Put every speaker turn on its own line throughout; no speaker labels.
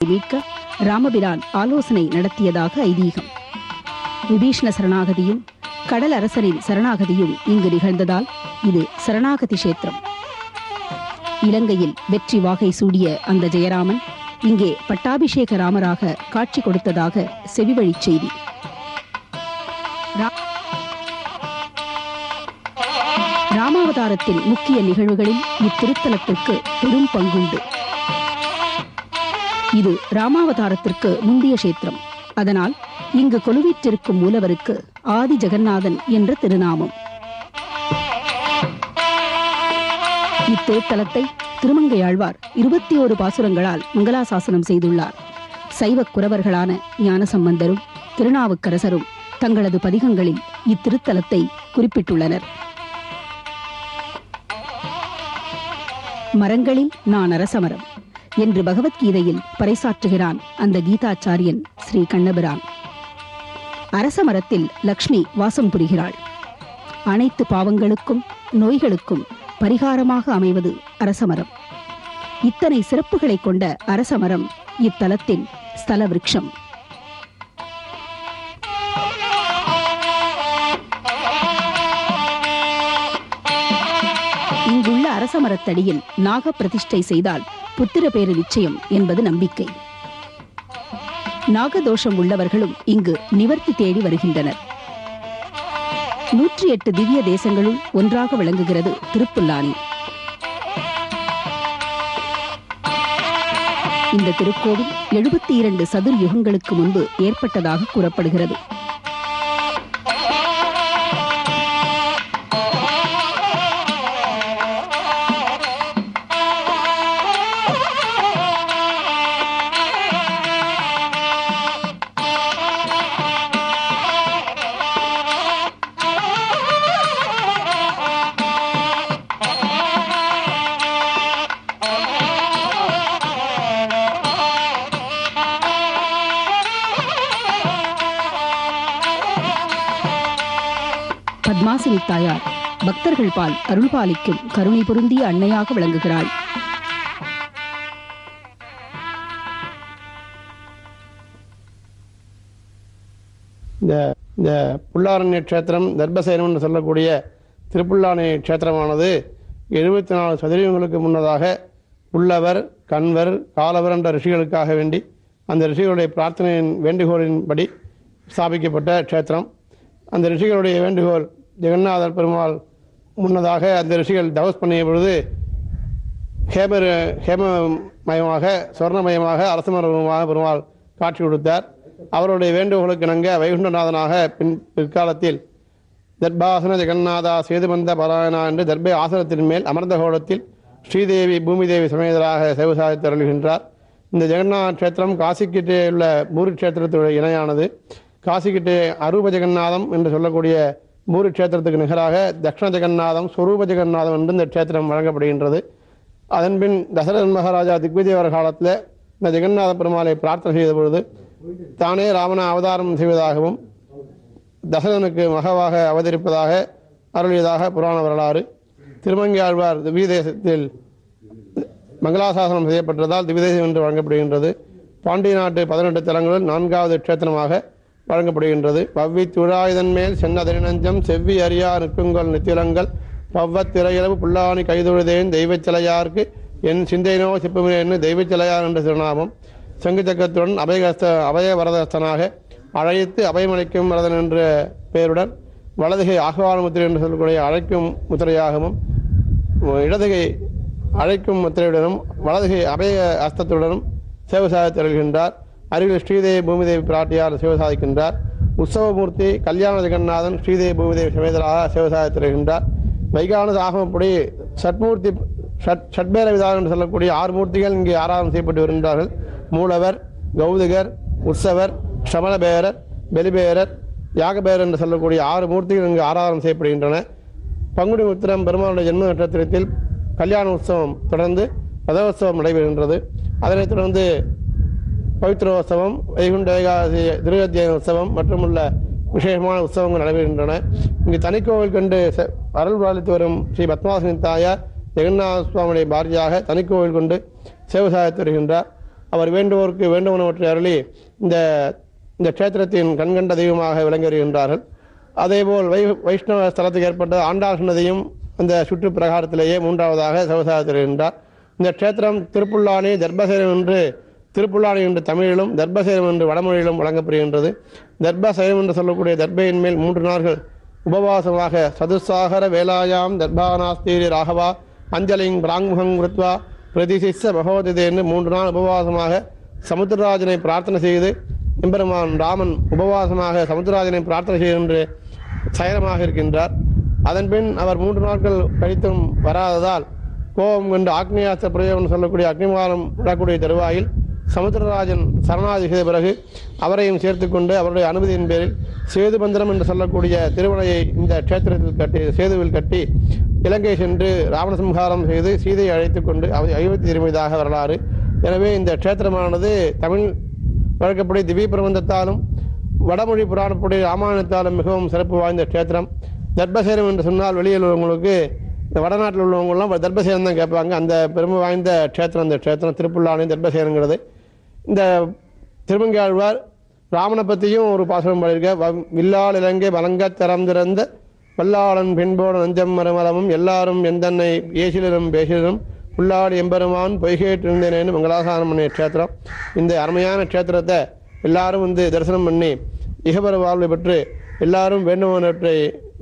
மீட்க ராமபிரான் ஆலோசனை நடத்தியதாக ஐதீகம். விபீஷ்ண சரணாகதியும் கடல் அரசரின் சரணாகதியும் இங்கு நிகழ்ந்ததால் இது சரணாகதி கஷேத்திரம். இலங்கையில் வெற்றி வாகை சூடிய அந்த ஜெயராமன் இங்கே பட்டாபிஷேக ராமராக காட்சி கொடுத்ததாக செவிவழி செய்தி. ராமாவதாரத்தின் முக்கிய நிகழ்வுகளில் இத்திருத்தலத்திற்கு பெரும் பங்குண்டு. இது ராமாவதாரத்திற்கு முந்திய கஷேத்திரம். அதனால் இங்கு கொலுவீற்றிருக்கும் மூலவருக்கு ஆதி ஜெகநாதன் என்ற திருநாமம். இத்திருத்தலத்தை திருமங்கையாழ்வார் 21 பாசுரங்களால் மங்களாசாசனம் செய்துள்ளார். சைவ குரவர்களான ஞானசம்பந்தரும் திருநாவுக்கரசரும் தங்களது பதிகங்களில் இத்திருத்தலத்தை குறிப்பிட்டுள்ளனர். மரங்களில் நான் அரசமரம் என்று பகவத்கீதையில் பறைசாற்றுகிறான் அந்த கீதாச்சாரியன் ஸ்ரீ கண்ணபிரான். அரசமரத்தில் லக்ஷ்மி வாசம் புரிகிறாள். அனைத்து பாவங்களுக்கும் நோய்களுக்கும் பரிகாரமாக அமைவது அரசமரம். இத்தனை சிறப்புகளை கொண்ட அரசமரம் இத்தலத்தின் ஸ்தல விருட்சம். இங்குள்ள அரசமரத்தடியில் நாக பிரதிஷ்டை செய்தால் புத்திர பேறு நிச்சயம் என்பது நம்பிக்கை. நாகதோஷம் உள்ளவர்களும் இங்கு நிவர்த்தி தேடி வருகின்றனர். 108 திவ்ய தேசங்களுள் ஒன்றாக விளங்குகிறது திருப்புல்லானி. இந்த திருக்கோவில் 72 சதுர் யுகங்களுக்கு முன்பு ஏற்பட்டதாக கூறப்படுகிறது. பத்மாசினி தாயார் பக்தர்கள் பால் அருள்பாலிக்கும் கருணை பொருந்திய அன்னையாக விளங்குகிறாள்.
இந்த புல்லாரண்ய கஷேத்திரம் தர்பசேனம் என்று சொல்லக்கூடிய திருப்புல்லானி கஷேத்திரமானது 74 சதுரங்களுக்கு முன்னதாக புல்லவர், கண்வர், காலவர் என்ற ரிஷிகளுக்காக வேண்டி அந்த ரிஷிகளுடைய பிரார்த்தனையின் வேண்டுகோளின்படி ஸ்தாபிக்கப்பட்ட கஷேத்திரம். அந்த ரிஷிகளுடைய வேண்டுகோள் ஜெகநாதர் பெருமாள் முன்னதாக அந்த ரிஷிகள் தவஸ் பண்ணிய பொழுது ஹேமமயமாக சொர்ணமயமாக அரசமரமாக பெருமாள் காட்சி கொடுத்தார். அவருடைய வேண்டுகோளுக்கு இணங்க வைகுண்டநாதனாக பிற்காலத்தில் தர்பாசன ஜெகநாதா சேதுபந்த பராயணா என்று தர்பை ஆசனத்தின் மேல் அமர்ந்த கோலத்தில் ஸ்ரீதேவி பூமிதேவி சமேதராக சேவை சாதித்து அருள்கின்றார். இந்த ஜெகநாத கஷேத்திரம் காசிக்கிட்டே உள்ள பூரி கஷேத்திரத்துடைய இணையானது. காசிக்கிட்டே அரூப ஜெகநாதம் என்று சொல்லக்கூடிய பூரி கஷேத்திரத்துக்கு நிகராக தக்ஷண ஜெகநாதம், ஸ்வரூப ஜெகநாதம் என்று இந்த கஷேத்திரம் வழங்கப்படுகின்றது. அதன்பின் தசரதன் மகாராஜா திக்விஜயவர் காலத்தில் இந்த ஜெகநாத பெருமாளை பிரார்த்தனை செய்த பொழுது தானே ராவண அவதாரம் செய்வதாகவும் தசரதனுக்கு மகவாக அவதரிப்பதாக அருளியதாக புராண வரலாறு. திருமங்கையாழ்வார் திவ்ய தேசத்தில் மங்களாசாசனம் செய்யப்பட்டதால் திவ்யதேசம் என்று வழங்கப்படுகின்றது. பாண்டிய நாட்டு 18 தலங்களுள் 4வது கஷேத்திரமாக வழங்கப்படுகின்றது. பவ்வி துழாயுதன் மேல் சென்னதரிநஞ்சம் செவ்வி அறியா நிற்குங்கள் நித்திலங்கள் பவ்வத் திரையிளவு புல்லானி கைதொழுதேன் தெய்வச்சிலையார்க்கு என் சிந்தையினோ சிப்புமின்னு தெய்வச்சிலையார் என்ற திருநாமம். சங்கு சக்கரத்துடன் அபயவரதஸ்தனாக அழைத்து அபயமளிக்கும் வரதன் என்ற பெயருடன் வலதுகை ஆகவான முத்திரை என்று சொல்லக்கூடிய அழைக்கும் முத்திரையாகவும் இடதுகை அழைக்கும் முத்திரையுடனும் வலதுகை அபய அஸ்தத்துடனும் சேவை சாதித்து வருகின்றார். அருகில் ஸ்ரீதேவி பூமிதேவி பிராட்டியார் சேவை சாதிக்கின்றார். உற்சவமூர்த்தி கல்யாண ஜெகநாதன் ஸ்ரீதேவி பூமிதேவி சமேதராக சேவை சாதித்து வருகின்றார். வைகானத ஆகமப்படி ஷட்மூர்த்தி ஷட்பேர விதானம் என்று சொல்லக்கூடிய 6 மூர்த்திகள் இங்கே ஆராதனை செய்யப்பட்டு வருகின்றார்கள். மூலவர், கௌதிகர், உற்சவர், சமணபேரர், பெலிபேரர், யாகபேரர் என்று சொல்லக்கூடிய 6 மூர்த்திகள் இங்கு ஆராதனை செய்யப்படுகின்றன. பங்குனி உத்திரம் பெருமாளுடைய ஜென்ம நட்சத்திரத்தில் கல்யாண உற்சவம் தொடர்ந்து ரதோத்சவம் நடைபெறுகின்றது. அதனைத் தொடர்ந்து பவித்ரோத்சவம், வைகுண்ட ஏகாதசி திருவத்தியான உற்சவம் மற்றும் உள்ள விசேஷமான உற்சவங்கள் நடைபெறுகின்றன. இங்கு தனிக்கோவில் கண்டு அருள் பாலித்து வரும் ஸ்ரீ பத்மாசினி தாயார் ஜெகநாத சுவாமியுடைய பாரியாக தனிக்கோவில் கொண்டு சேவை சாதித்து வருகின்றார். அவர் வேண்டுவோருக்கு வேண்டுவனவற்றை அருளி இந்த இந்த க்ஷேத்திரத்தின் கண்கண்ட தெய்வமாக விளங்கி வருகின்றார்கள். அதேபோல் வைஷ்ணவ ஸ்தலத்துக்கு ஏற்பட்ட ஆண்டாள் சன்னதியும் அந்த சுற்று பிரகாரத்திலேயே மூன்றாவதாக சவசாரத்தில் இருக்கின்றார். இந்த க்ஷேத்திரம் திருப்புல்லானி தர்பசேனம் என்று திருப்புல்லானி என்று தமிழிலும் தர்பசேனம் என்று வடமொழியிலும் வழங்கப்படுகின்றது. தர்பசேனம் என்று சொல்லக்கூடிய தர்பையின் மேல் 3 நாள்கள் உபவாசமாக சதுசாகர வேலாயாம் தர்பானாஸ்தீரி ராகவா அஞ்சலிங் பிராங்முகம் கிருத்வா பிரதிசித்த பகவதிதே என்று 3 நாள் உபவாசமாக சமுத்திரராஜனை பிரார்த்தனை செய்து எம்பெருமான் ராமன் உபவாசமாக சமுத்திரராஜனை பிரார்த்தனை செய்கின்ற சயனமாக இருக்கின்றார். அதன்பின் அவர் 3 நாட்கள் கழித்தும் வராததால் கோபம் கொண்டு ஆக்னியாஸ்திர பிரயோகம் சொல்லக்கூடிய அக்னிமாலம் விடக்கூடிய தருவாயில் சமுத்திரராஜன் சரணாதி செய்த பிறகு அவரையும் சேர்த்துக்கொண்டு அவருடைய அனுமதியின் பேரில் சேதுபந்திரம் என்று சொல்லக்கூடிய திருவனையை இந்த க்ஷேத்திரத்தில் கட்டி சேதுவில் கட்டி இலங்கை சென்று ராவணசம்ஹாரம் செய்து சீதையை அழைத்து கொண்டு அயோத்தி திரும்பியதாக வரலாறு. எனவே இந்த க்ஷேத்திரமானது தமிழ் வழக்கப்படி திவ்ய பிரபந்தத்தாலும் வடமொழி புராணப்படி ராமாயணத்தாலும் மிகவும் சிறப்பு வாய்ந்த க்ஷேத்திரம். தர்பசேனம் என்று சொன்னால் வெளியில் உள்ளவங்களுக்கு இந்த வடநாட்டில் உள்ளவங்களாம் தர்பசேனம் தான் கேட்பாங்க. அந்த பெருமை வாய்ந்த க்ஷேத்திரம் இந்த க்ஷேத்திரம் திருப்புல்லானி தர்பசேனங்கிறது. இந்த திருமங்கையாழ்வார் ராமனை பற்றியும் ஒரு பாசனம் பாடியிருக்க. வில்லால் இலங்கை வலங்க தரம் திறந்த வல்லாளன் பின்போட நஞ்சம் மரமரமும் எல்லாரும் எந்தன்னை ஏசிலும் பேசிலும் புல்லாடி எம்பெருமான் பொய்கேட்டிருந்தேனேன்னு மங்களாசானம் பண்ணிய க்ஷேத்திரம். இந்த அருமையான க்ஷேத்திரத்தை எல்லாரும் தரிசனம் பண்ணி இகபர வாழ்வை பெற்று எல்லாரும் வேண்டுவனவற்றை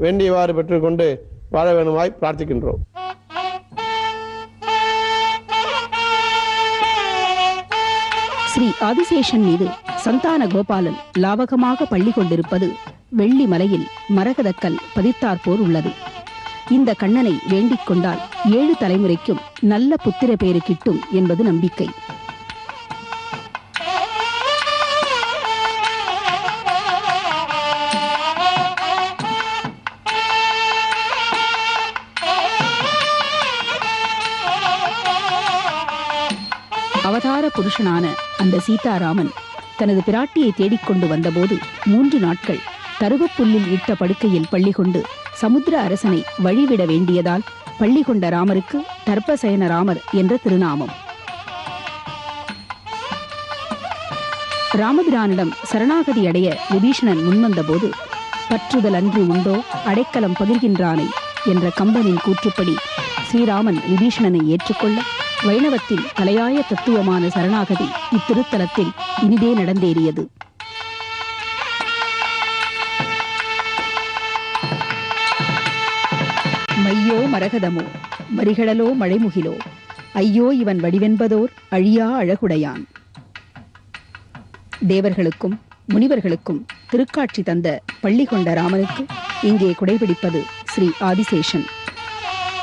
வேண்டியவாறு பெற்றுக்கொண்டு வாழ வேண்டுமாய் பிரார்த்திக்கின்றோம்.
ஸ்ரீ ஆதிசேஷன் மீது சந்தான கோபாலன் லாவகமாக பள்ளி கொண்டிருப்பது வெள்ளி மலையில் மரகதக்கல் பதித்தாற்போர் உள்ளது. இந்த கண்ணனை வேண்டிக் கொண்டால் 7 தலைமுறைக்கும் நல்ல புத்திர பேறு கிட்டும் என்பது நம்பிக்கை. அவதார புருஷனான அந்த சீதாராமன் தனது பிராட்டியை தேடிக்கொண்டு வந்தபோது 3 நாட்கள் தருவப்புல்லில் இட்ட படுக்கையில் பள்ளி கொண்டு சமுத்திர அரசனை வழிவிட வேண்டியதால் பள்ளி கொண்ட ராமருக்கு தர்பசயன ராமர் என்ற திருநாமம். ராமபிரானிடம் சரணாகதி அடைய விபீஷணன் முன்வந்தபோது பற்றுதல் அன்றி உண்டோ அடைக்கலம் பகிர்கின்றானை என்ற கம்பனின் கூற்றுப்படி ஸ்ரீராமன் விபீஷணனை ஏற்றுக்கொள்ள வைணவத்தின் தலையாய தத்துவமான சரணாகதி இத்திருத்தலத்தில் இனிதே நடந்தேறியது. மையோ மரகதமோ மரிகடலோ மழைமுகிலோ ஐயோ இவன் வடிவென்பதோர் அழியா அழகுடையான். தேவர்களுக்கும் முனிவர்களுக்கும் திருக்காட்சி தந்த பள்ளி கொண்ட ராமனுக்கு இங்கே குடைபிடிப்பது ஸ்ரீ ஆதிசேஷன்.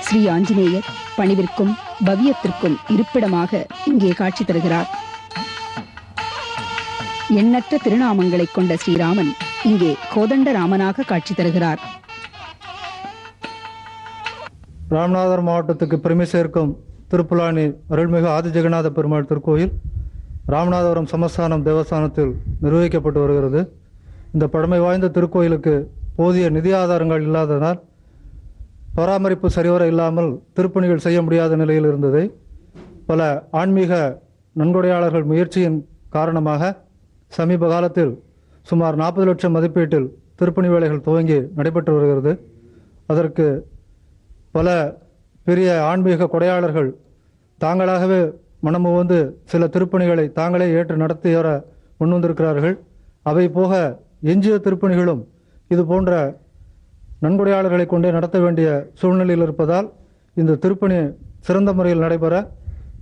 ஸ்ரீ ஆஞ்சநேயர் பணிவிற்கும் பவ்யத்திற்கும் இருப்பிடமாக இங்கே காட்சி தருகிறார். எண்ணற்ற திருநாமங்களை கொண்ட ஸ்ரீராமன் இங்கே கோதண்ட ராமனாக காட்சி தருகிறார்.
ராமநாதபுரம் மாவட்டத்துக்கு பெருமை சேர்க்கும் திருப்புல்லானி அருள்மிகு ஆதிஜெகநாத பெருமாள் திருக்கோயில் ராமநாதபுரம் சமஸ்தானம் தேவஸ்தானத்தில் நிர்வகிக்கப்பட்டு வருகிறது. இந்த பழமை வாய்ந்த திருக்கோயிலுக்கு போதிய நிதி ஆதாரங்கள் இல்லாததால் பராமரிப்பு சரிவர இல்லாமல் திருப்பணிகள் செய்ய முடியாத நிலையில் இருந்ததை பல ஆன்மீக நன்கொடையாளர்கள் முயற்சியின் காரணமாக சமீப காலத்தில் சுமார் 40 லட்சம் மதிப்பீட்டில் திருப்பணி வேலைகள் துவங்கி நடைபெற்று வருகிறது. அதற்கு பல பெரிய ஆன்மீக கொடையாளர்கள் தாங்களாகவே மனமுவந்து சில திருப்பணிகளை தாங்களே ஏற்று நடத்தி வர முன்வந்திருக்கிறார்கள். அவை போக எஞ்சிய திருப்பணிகளும் இது போன்ற நன்கொடையாளர்களை கொண்டே நடத்த வேண்டிய சூழ்நிலையில் இருப்பதால் இந்த திருப்பணி சிறந்த முறையில் நடைபெற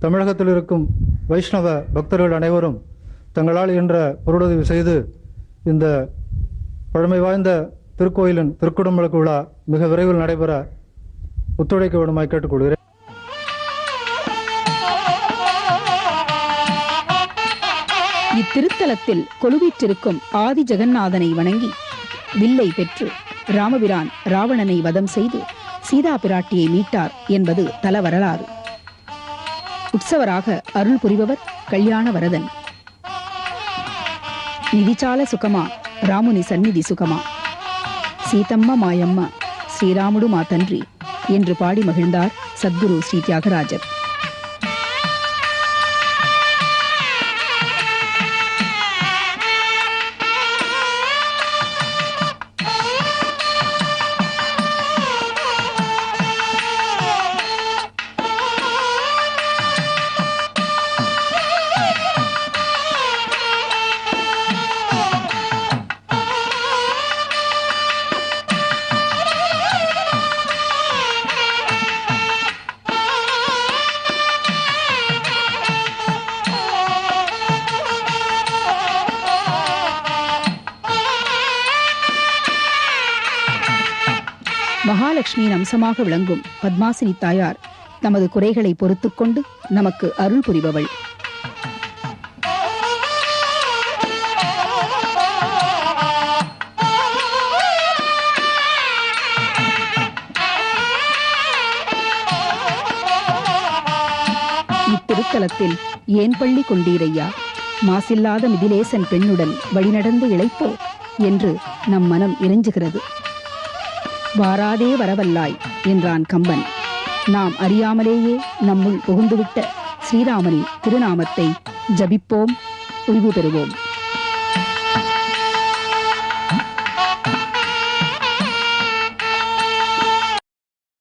தமிழகத்தில் இருக்கும் வைஷ்ணவ பக்தர்கள் அனைவரும் தங்களால் என்ற பொருளுதவி செய்து இந்த பழமை வாய்ந்த திருக்கோயிலின் திருக்குடமுழக்கு விழா மிக விரைவில் நடைபெற ஒத்துழைக்க வேண்டுமாய் கேட்டுக்கொள்கிறேன்.
இத்திருத்தலத்தில் கொலுவீற்றிருக்கும் ஆதி ஜெகநாதனை வணங்கி வில்லை பெற்று ராமபிரான் ராவணனை வதம் செய்து சீதா பிராட்டியை மீட்டார் என்பது தல வரலாறு. உற்சவராக அருள் புரிபவர் கல்யாண வரதன். நிதிச்சால சுகமா ராமுனி சந்நிதி சுகமா சீதம்ம மாயம்மா ஸ்ரீராமுடு மா தன்றி என்று பாடி மகிழ்ந்தார் சத்குரு ஸ்ரீ தியாகராஜர். மகாலட்சுமியின் அம்சமாக விளங்கும் பத்மாசினி தாயார் தமது குறைகளை பொறுத்துக் கொண்டு நமக்கு அருள் புரிபவள். இத்திருத்தலத்தில் ஏன் பள்ளி கொண்டீரையா, மாசில்லாத மிதிலேசன் பெண்ணுடன் வழிநடந்து இளைப்போ என்று நம் மனம் இறைஞ்சுகிறது. வாராதே வரவல்லாய் என்றான் கம்பன். நாம் அறியாமலேயே நம்முள் புகுந்துவிட்ட ஸ்ரீராமனின் திருநாமத்தை ஜபிப்போம், உய்வு பெறுவோம்.